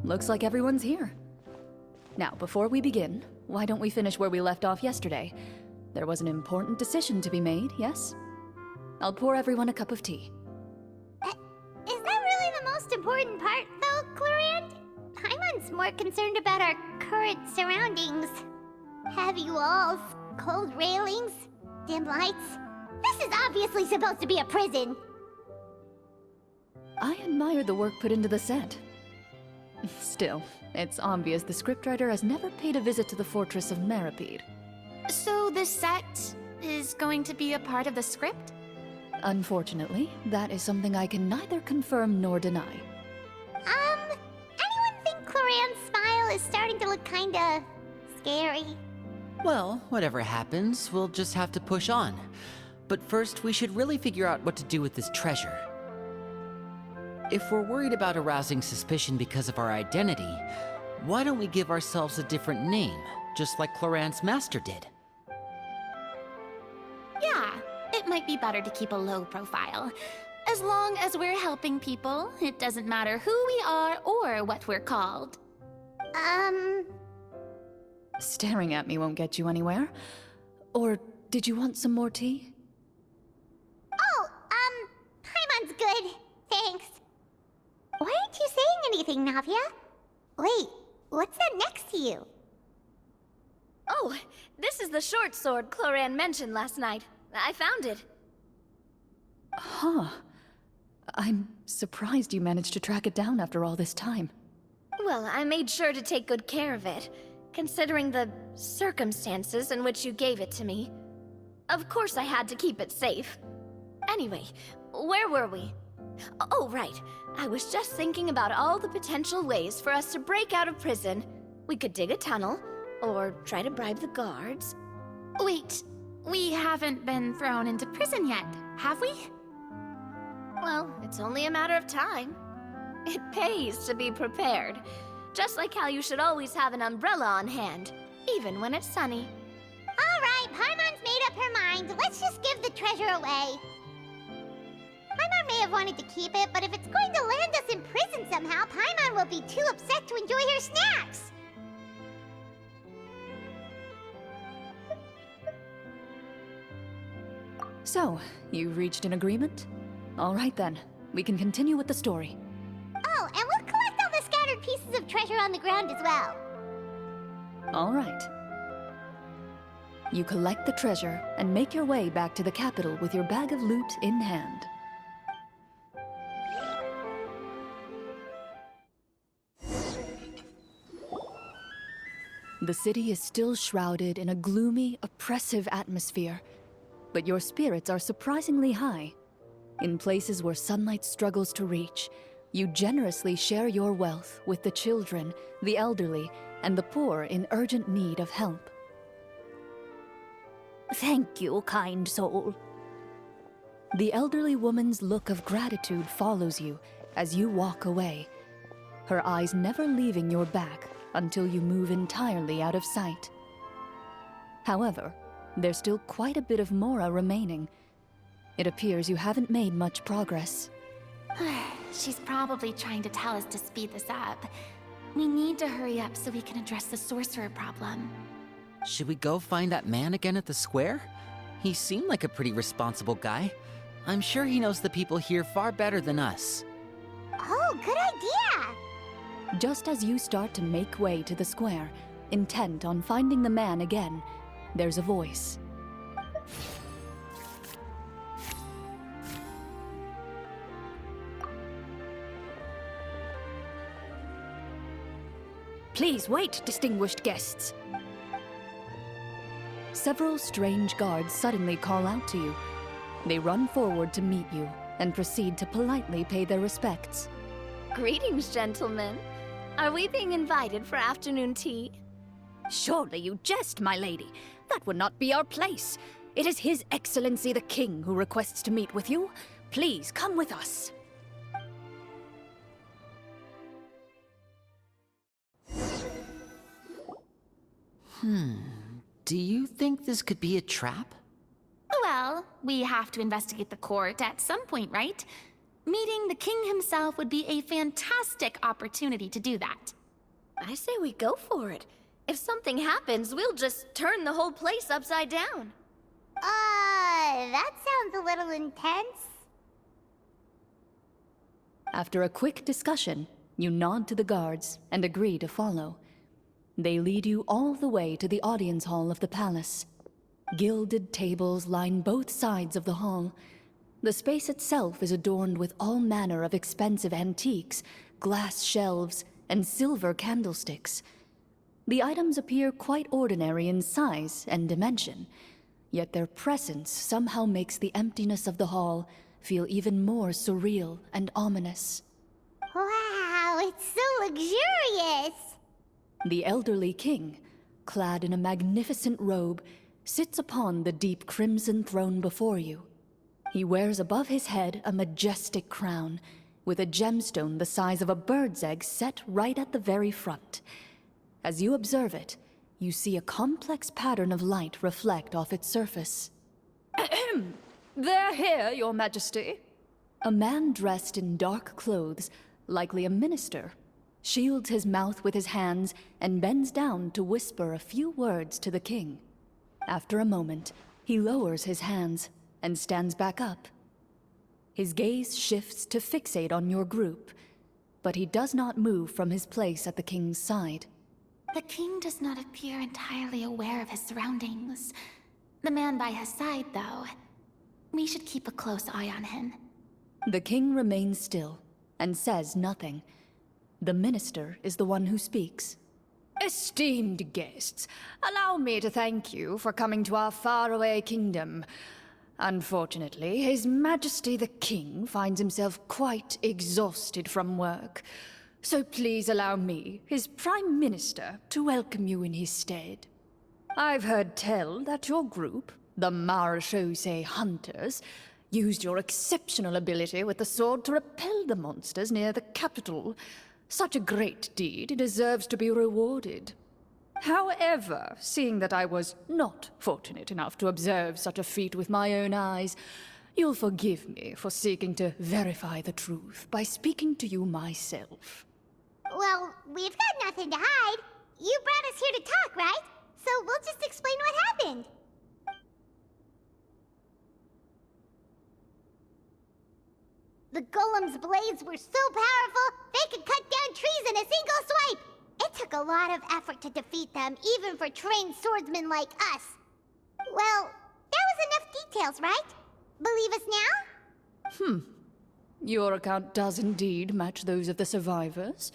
looks like everyone's here. Now, before we begin, why don't we finish where we left off yesterday? There was an important decision to be made, yes? I'll pour everyone a cup of tea. Is that really the most important part, though, Clorand? Paimon's more concerned about our current surroundings. Heavy walls, cold railings, dim lights. This is obviously supposed to be a prison. I admire the work put into the set. Still, it's obvious the scriptwriter has never paid a visit to the fortress of Meripede. So the set is going to be a part of the script? Unfortunately, that is something I can neither confirm nor deny. Anyone think Clorand's smile is starting to look kinda scary? Well, whatever happens, we'll just have to push on. But first, we should really figure out what to do with this treasure. If we're worried about arousing suspicion because of our identity, why don't we give ourselves a different name, just like Clorand's master did? Yeah, it might be better to keep a low profile. As long as we're helping people, it doesn't matter who we are or what we're called. Staring at me won't get you anywhere. Or did you want some more tea? Oh, Paimon's good. Thanks. Why aren't you saying anything, Navia? Wait, what's that next to you? Oh, this is the short sword Clorand mentioned last night. I found it. Huh. I'm surprised you managed to track it down after all this time. Well, I made sure to take good care of it, considering the circumstances in which you gave it to me. Of course I had to keep it safe. Anyway, where were we? Oh, right. I was just thinking about all the potential ways for us to break out of prison. We could dig a tunnel, or try to bribe the guards. Wait, we haven't been thrown into prison yet, have we? Well, it's only a matter of time. It pays to be prepared. Just like how you should always have an umbrella on hand, even when it's sunny. Alright, Paimon's made up her mind. Let's just give the treasure away. Paimon may have wanted to keep it, but if it's going to land us in prison somehow, Paimon will be too upset to enjoy her snacks. So, you've reached an agreement? All right then, we can continue with the story. Oh, and we'll collect all the scattered pieces of treasure on the ground as well. All right. You collect the treasure and make your way back to the capital with your bag of loot in hand. The city is still shrouded in a gloomy, oppressive atmosphere, but your spirits are surprisingly high. In places where sunlight struggles to reach, you generously share your wealth with the children, the elderly, and the poor in urgent need of help. Thank you, kind soul. The elderly woman's look of gratitude follows you as you walk away, her eyes never leaving your back until you move entirely out of sight. However, there's still quite a bit of Mora remaining. It appears you haven't made much progress. She's probably trying to tell us to speed this up. We need to hurry up so we can address the sorcerer problem. Should we go find that man again at the square? He seemed like a pretty responsible guy. I'm sure he knows the people here far better than us. Oh, good idea! Just as you start to make way to the square, intent on finding the man again, there's a voice. Please wait, distinguished guests. Several strange guards suddenly call out to you. They run forward to meet you and proceed to politely pay their respects. Greetings, gentlemen. Are we being invited for afternoon tea? Surely you jest, my lady. That would not be our place. It is His Excellency the King who requests to meet with you. Please come with us. Do you think this could be a trap? Well, we have to investigate the court at some point, right? Meeting the king himself would be a fantastic opportunity to do that. I say we go for it. If something happens, we'll just turn the whole place upside down. That sounds a little intense. After a quick discussion, you nod to the guards and agree to follow. They lead you all the way to the audience hall of the palace. Gilded tables line both sides of the hall. The space itself is adorned with all manner of expensive antiques, glass shelves, and silver candlesticks. The items appear quite ordinary in size and dimension, yet their presence somehow makes the emptiness of the hall feel even more surreal and ominous. Wow, it's so luxurious! The elderly king, clad in a magnificent robe, sits upon the deep crimson throne before you. He wears above his head a majestic crown, with a gemstone the size of a bird's egg set right at the very front. As you observe it, you see a complex pattern of light reflect off its surface. They're here, Your Majesty. A man dressed in dark clothes, likely a minister, shields his mouth with his hands and bends down to whisper a few words to the king. After a moment, he lowers his hands and stands back up. His gaze shifts to fixate on your group, but he does not move from his place at the king's side. The king does not appear entirely aware of his surroundings. The man by his side, though. We should keep a close eye on him. The king remains still and says nothing. The minister is the one who speaks. Esteemed guests, allow me to thank you for coming to our faraway kingdom. Unfortunately, His Majesty the King finds himself quite exhausted from work. So please allow me, his Prime Minister, to welcome you in his stead. I've heard tell that your group, the Marechaussee Hunters, used your exceptional ability with the sword to repel the monsters near the capital. Such a great deed deserves to be rewarded. However, seeing that I was not fortunate enough to observe such a feat with my own eyes, you'll forgive me for seeking to verify the truth by speaking to you myself. Well, we've got nothing to hide. You brought us here to talk, right? So we'll just explain what happened. The golem's blades were so powerful, they could cut down trees in a single swipe! It took a lot of effort to defeat them, even for trained swordsmen like us. Well, that was enough details, right? Believe us now? Your account does indeed match those of the survivors.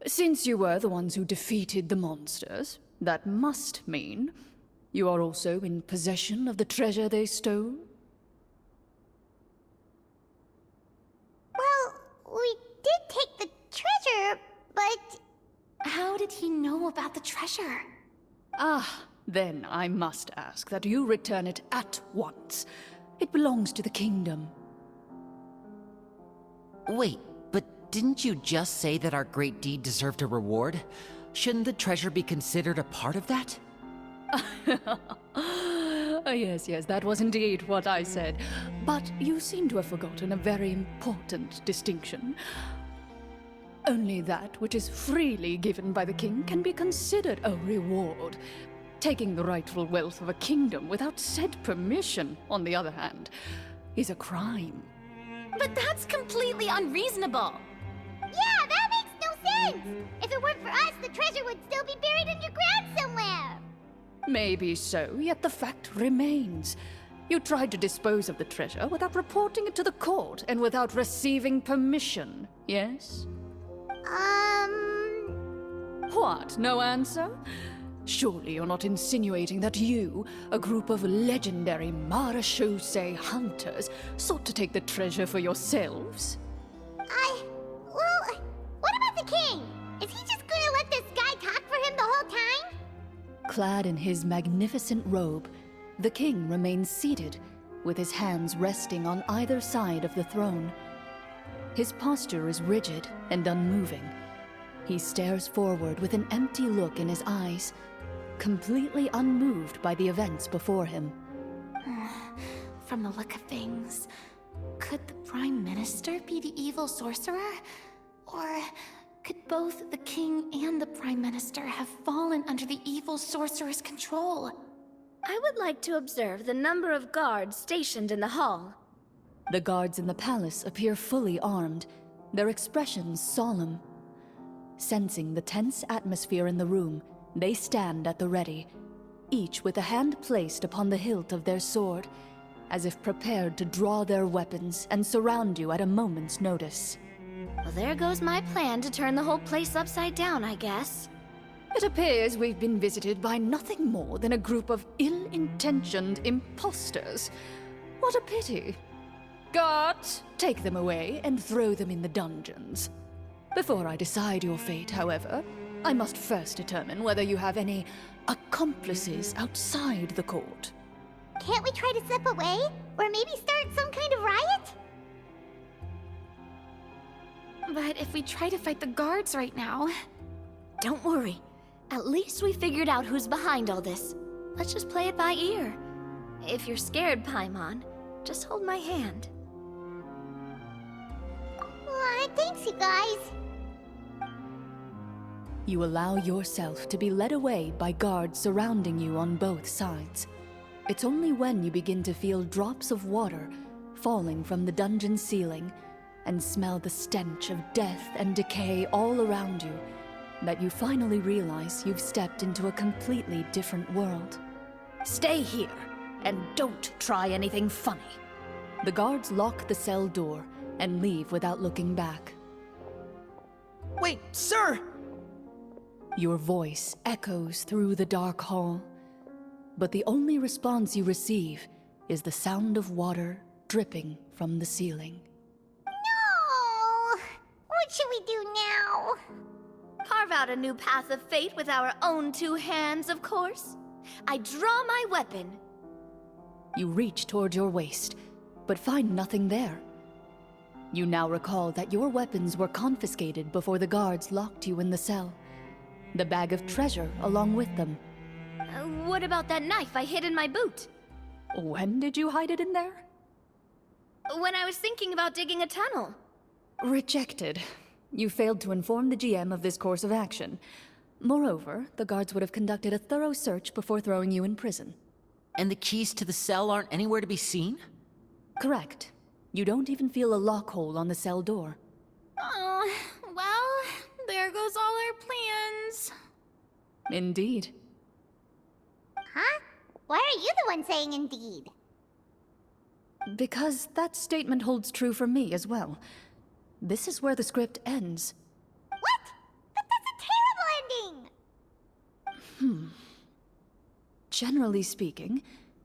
Since you were the ones who defeated the monsters, that must mean you are also in possession of the treasure they stole? Well, we did take the treasure, but... How did he know about the treasure? Then I must ask that you return it at once. It belongs to the kingdom. Wait, but didn't you just say that our great deed deserved a reward? Shouldn't the treasure be considered a part of that? Yes, that was indeed what I said. But you seem to have forgotten a very important distinction. Only that which is freely given by the king can be considered a reward. Taking the rightful wealth of a kingdom without said permission, on the other hand, is a crime. But that's completely unreasonable! Yeah, that makes no sense! If it weren't for us, the treasure would still be buried underground somewhere! Maybe so, yet the fact remains. You tried to dispose of the treasure without reporting it to the court and without receiving permission, yes? What, no answer? Surely you're not insinuating that you, a group of legendary Marechaussee hunters, sought to take the treasure for yourselves? Well, what about the king? Is he just gonna let this guy talk for him the whole time? Clad in his magnificent robe, the king remains seated, with his hands resting on either side of the throne. His posture is rigid and unmoving. He stares forward with an empty look in his eyes, completely unmoved by the events before him. From the look of things, could the Prime Minister be the evil sorcerer? Or Could both the king and the prime minister have fallen under the evil sorcerer's control? I would like to observe the number of guards stationed in the hall. The guards in the palace appear fully armed, their expressions solemn. Sensing the tense atmosphere in the room, they stand at the ready, each with a hand placed upon the hilt of their sword, as if prepared to draw their weapons and surround you at a moment's notice. Well, there goes my plan to turn the whole place upside down, I guess. It appears we've been visited by nothing more than a group of ill-intentioned imposters. What a pity. Guards, take them away and throw them in the dungeons. Before I decide your fate, however, I must first determine whether you have any accomplices outside the court. Can't we try to slip away? Or maybe start some kind of riot? But if we try to fight the guards right now... Don't worry. At least we figured out who's behind all this. Let's just play it by ear. If you're scared, Paimon, just hold my hand. Thanks, you guys. You allow yourself to be led away by guards surrounding you on both sides. It's only when you begin to feel drops of water falling from the dungeon ceiling and smell the stench of death and decay all around you that you finally realize you've stepped into a completely different world. Stay here, and don't try anything funny. The guards lock the cell door and leave without looking back. Wait, sir! Your voice echoes through the dark hall, but the only response you receive is the sound of water dripping from the ceiling. No! What should we do now? Carve out a new path of fate with our own two hands, of course. I draw my weapon. You reach toward your waist, but find nothing there. You now recall that your weapons were confiscated before the guards locked you in the cell. The bag of treasure along with them. What about that knife I hid in my boot? When did you hide it in there? When I was thinking about digging a tunnel. Rejected. You failed to inform the GM of this course of action. Moreover, the guards would have conducted a thorough search before throwing you in prison. And the keys to the cell aren't anywhere to be seen? Correct. You don't even feel a lock hole on the cell door. Oh, well, there goes all our plans. Indeed. Huh? Why are you the one saying indeed? Because that statement holds true for me as well. This is where the script ends. What? But that's a terrible ending! Generally speaking,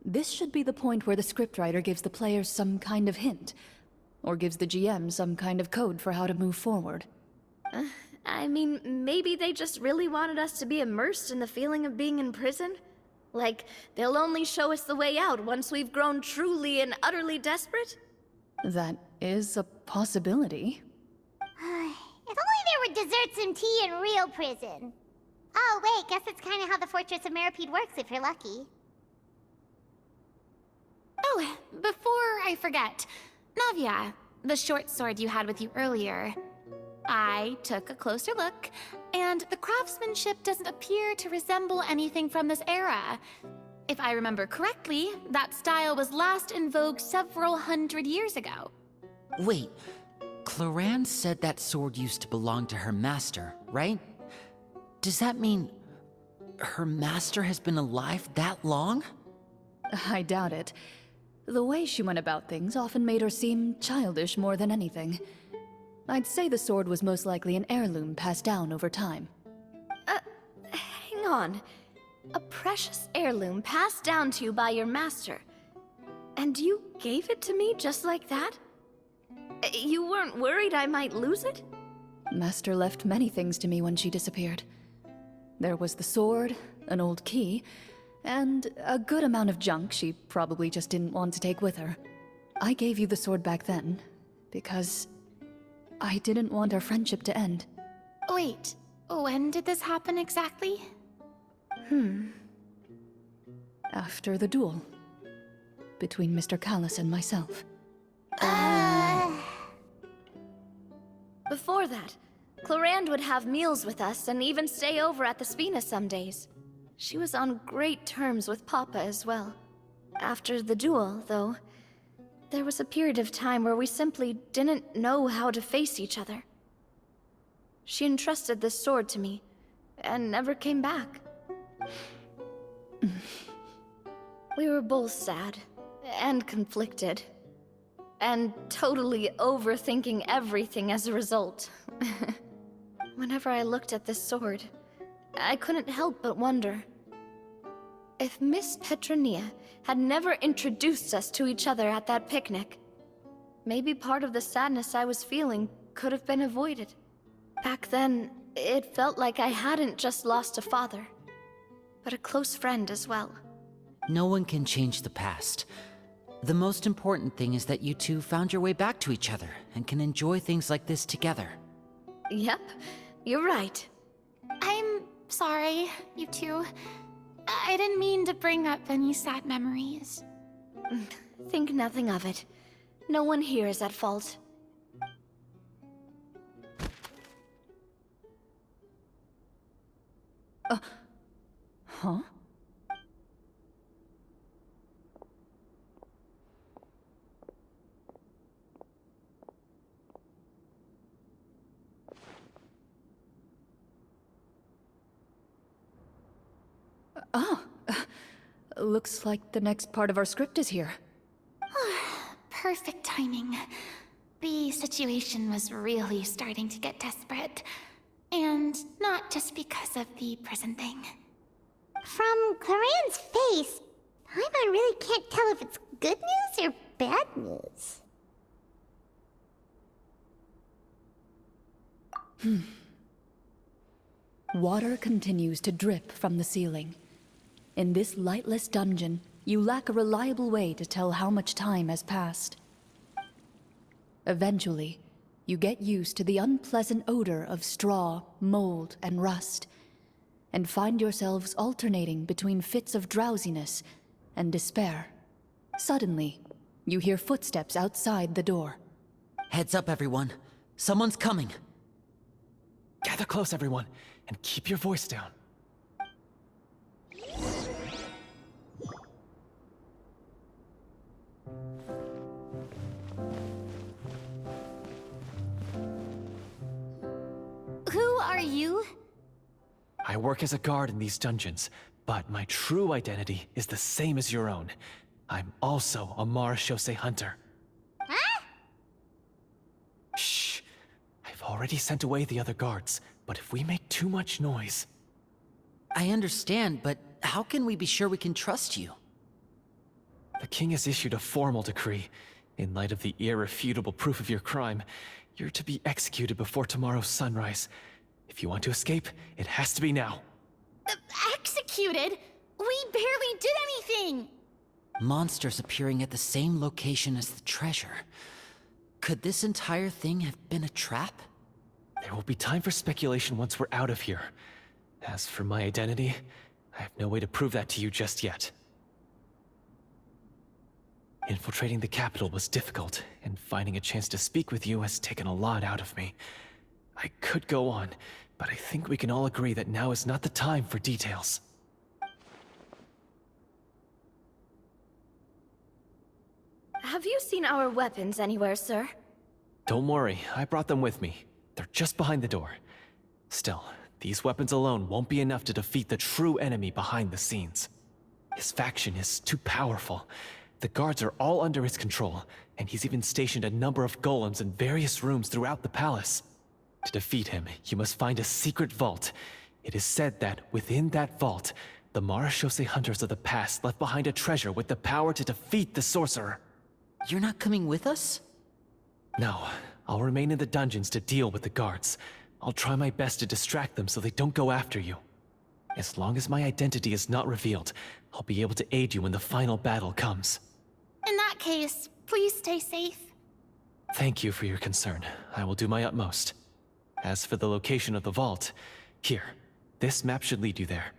this should be the point where the scriptwriter gives the players some kind of hint, or gives the GM some kind of code for how to move forward. I mean, maybe they just really wanted us to be immersed in the feeling of being in prison? Like, they'll only show us the way out once we've grown truly and utterly desperate? That is a possibility. If only there were desserts and tea in real prison. Oh, wait, guess it's kind of how the Fortress of Meripede works if you're lucky. Oh, before I forget, Navia, the short sword you had with you earlier. I took a closer look, and the craftsmanship doesn't appear to resemble anything from this era. If I remember correctly, that style was last in vogue several hundred years ago. Wait, Cloran said that sword used to belong to her master, right? Does that mean her master has been alive that long? I doubt it. The way she went about things often made her seem childish more than anything. I'd say the sword was most likely an heirloom passed down over time. Hang on. A precious heirloom passed down to you by your master. And you gave it to me just like that? You weren't worried I might lose it? Master left many things to me when she disappeared. There was the sword, an old key, and a good amount of junk she probably just didn't want to take with her. I gave you the sword back then, because I didn't want our friendship to end. Wait, when did this happen exactly? After the duel. Between Mr. Callis and myself. Before that, Clorand would have meals with us and even stay over at the Spina some days. She was on great terms with Papa as well. After the duel, though, there was a period of time where we simply didn't know how to face each other. She entrusted this sword to me, and never came back. We were both sad, and conflicted, and totally overthinking everything as a result. Whenever I looked at this sword, I couldn't help but wonder. If Miss Petronia had never introduced us to each other at that picnic, maybe part of the sadness I was feeling could have been avoided. Back then, it felt like I hadn't just lost a father, but a close friend as well. No one can change the past. The most important thing is that you two found your way back to each other and can enjoy things like this together. Yep, you're right. I'm sorry, you two. I didn't mean to bring up any sad memories. Think nothing of it. No one here is at fault. Huh? Looks like the next part of our script is here. Perfect timing. The situation was really starting to get desperate. And not just because of the prison thing. From Clorand's face, Paimon really can't tell if it's good news or bad news. Water continues to drip from the ceiling. In this lightless dungeon, you lack a reliable way to tell how much time has passed. Eventually, you get used to the unpleasant odor of straw, mold, and rust, and find yourselves alternating between fits of drowsiness and despair. Suddenly, you hear footsteps outside the door. Heads up, everyone. Someone's coming. Gather close, everyone, and keep your voice down. Who are you? I work as a guard in these dungeons, but my true identity is the same as your own. I'm also a Marashose hunter. Huh? Shh! I've already sent away the other guards, but if we make too much noise... I understand, but how can we be sure we can trust you? The king has issued a formal decree. In light of the irrefutable proof of your crime, you're to be executed before tomorrow's sunrise. If you want to escape, it has to be now. Executed? We barely did anything! Monsters appearing at the same location as the treasure. Could this entire thing have been a trap? There will be time for speculation once we're out of here. As for my identity, I have no way to prove that to you just yet. Infiltrating the capital was difficult, and finding a chance to speak with you has taken a lot out of me. I could go on, but I think we can all agree that now is not the time for details. Have you seen our weapons anywhere, sir? Don't worry, I brought them with me. They're just behind the door. Still, these weapons alone won't be enough to defeat the true enemy behind the scenes. His faction is too powerful. The guards are all under his control, and he's even stationed a number of golems in various rooms throughout the palace. To defeat him, you must find a secret vault. It is said that within that vault, the Marashose hunters of the past left behind a treasure with the power to defeat the sorcerer. You're not coming with us? No, I'll remain in the dungeons to deal with the guards. I'll try my best to distract them so they don't go after you. As long as my identity is not revealed, I'll be able to aid you when the final battle comes. In that case, please stay safe. Thank you for your concern. I will do my utmost. As for the location of the vault, here, this map should lead you there.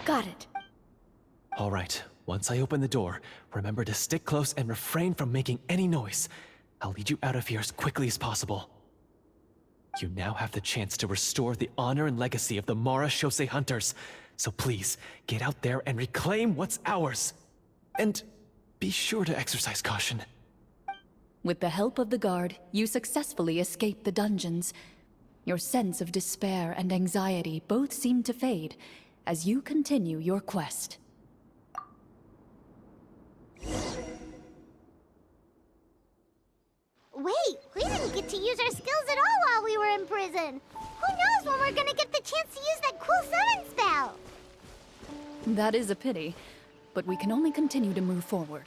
Got it. All right, Once I open the door, remember to stick close and refrain from making any noise. I'll lead you out of here as quickly as possible. You now have the chance to restore the honor and legacy of the Mara Shosei Hunters. So please, get out there and reclaim what's ours. And be sure to exercise caution. With the help of the guard, you successfully escape the dungeons. Your sense of despair and anxiety both seem to fade as you continue your quest. Wait, we didn't get to use our skills at all while we were in prison. Who knows when we're gonna get the chance to use that cool summon spell? That is a pity, but we can only continue to move forward.